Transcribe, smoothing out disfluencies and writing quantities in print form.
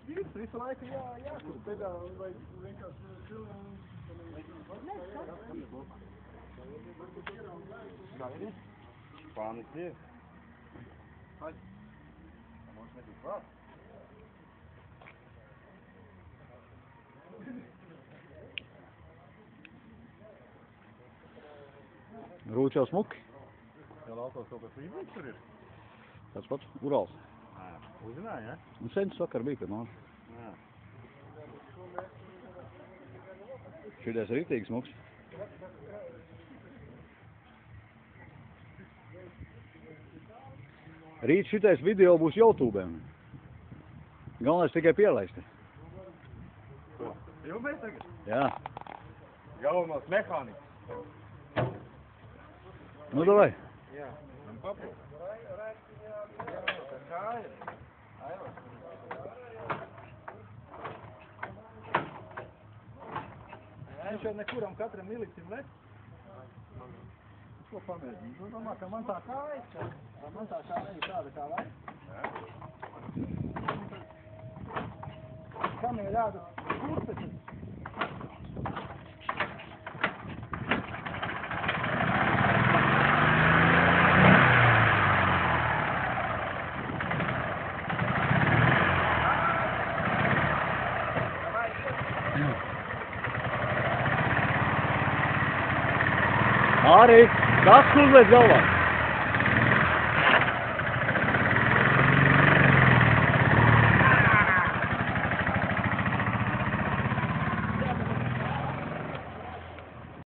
Vīrs visu laiku jākur pedāli vai vienkārši Spānis ir. Mums netik klāt. Rūķi jau smuki. Jau laukos kaut kas līdzīgs tur ir? Tas pats Urals. Uzzināji, ja? Un sen vakar bija, kad man. Šities riktīgi smuks. Rīt šitais video būs YouTube. Galvenais tikai pielaist. Ko? Filmēt tagad? Jā. Galvenos mehānikus. Nu, davai. Jā. Man papildus. Kāja. Viņš jau nekuram katram iliksim lec. Ko pamēģināt? Nu, domā, ka man tā kāja, man tā kāja ir tāda kā vai. Kam ir jāda kurpes? Arī, kas uzliek galvā?